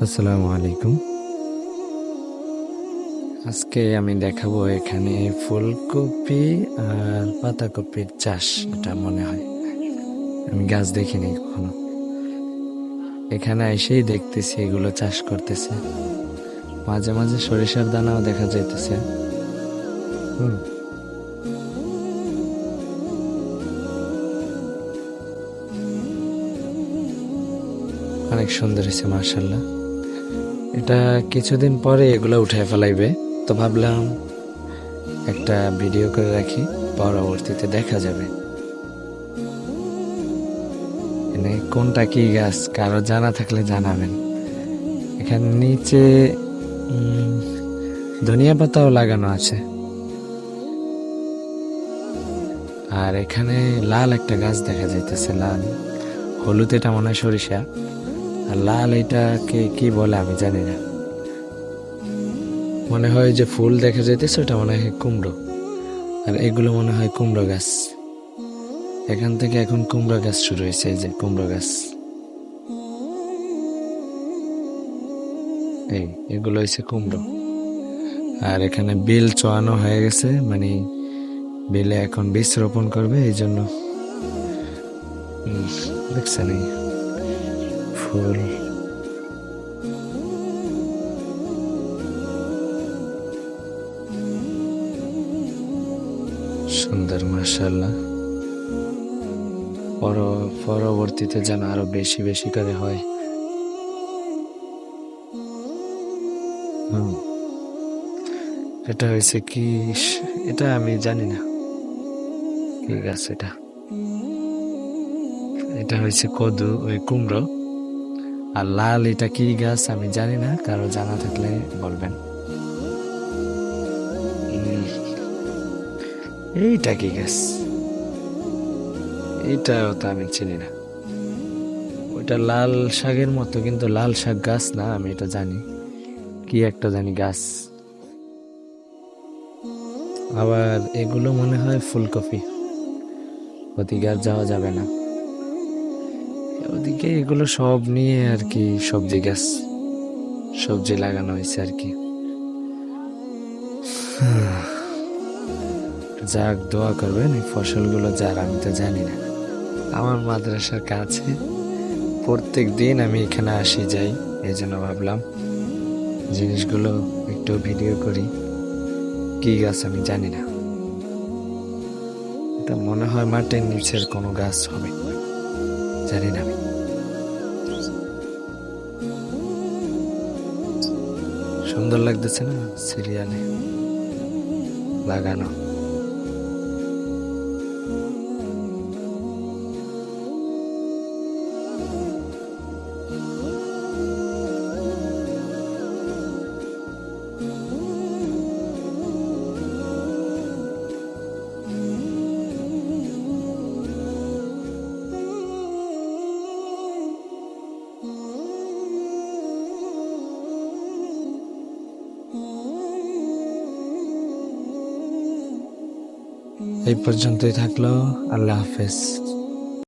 আসসালামু আলাইকুম। আজকে আমি দেখাবো এখানে ফুলকপি আর পাতাকপির চাষ। এটা মনে হয় আমি গাছ দেখিনি কখনো। এখানে এসেই দেখতেছি এগুলো চাষ করতেছে। মাঝে মাঝে সরিষার দানাও দেখা যাইতেছে। হুম, অনেক সুন্দর হয়েছে মার্শাল্লাহ। এটা কিছুদিন পরে এগুলো উঠায় ফেলাইবে, তো ভাবলাম একটা ভিডিও করে রাখি, পরবর্তীতে দেখা যাবে। এনে কোনটা কি গাছ কারো জানা থাকলে জানাবেন। এখানে নিচে উম, ধনিয়া পাতাও লাগানো আছে। আর এখানে লাল একটা গাছ দেখা যাইতেছে, লাল হলুদ, এটা মনে হয় সরিষা। আর লাল এটাকে কি বলে আমি জানি না। মনে হয় যে ফুল দেখা যাইতেছে ওটা মনে হয় কুমড়ো। আর এগুলো মনে হয় কুমড়ো গাছ। এখান থেকে এখন কুমড়ো গাছ শুরু হয়েছে, এই যে কুমড়ো গাছ। এই এগুলো হয়েছে কুমড়ো। আর এখানে বেল চোয়ানো হয়ে গেছে, মানে বেলে এখন বীজ রোপণ করবে, এই জন্য দেখছেন এই ফুল। সুন্দর মাশাআল্লাহ। পরবর্তীতে যেন আরো বেশি বেশি করে হয়। হুম, এটা হয়েছে কি, এটা আমি জানি না কি গাছ এটা। এটা হয়েছে কদু, ওই কুমড়ো। আর লাল এটা কি গাছ আমি জানি না, কারো জানা থাকলে বলবেন। এইটা কি গাছ? এইটাও তো আমি চিনি না। ওইটা লাল শাকের মতো, কিন্তু লাল শাক গাছ না, আমি এটা জানি কি একটা জানি গাছ। আবার এগুলো মনে হয় ফুলকপি। ওদিকে আর যাওয়া যাবে না। ওদিকে এগুলো সব নিয়ে আর কি সবজি গাছ, সবজি লাগানো হয়েছে আর কি। যাক, দোয়া করবেন এই ফসলগুলো যার, আমি তো জানি না। আমার মাদ্রাসার কাছে, প্রত্যেক দিন আমি এখানে আসি যাই, এই জন্য ভাবলাম জিনিসগুলো একটু ভিডিও করি। কি গাছ আমি জানি না। এটা মনে হয় মাটির নিচের কোনো গাছ হবে, জানি না আমি। সুন্দর লাগতেছে না সিরিয়ালে লাগানো। এই পর্যন্তই থাকলো। আল্লাহ হাফেজ।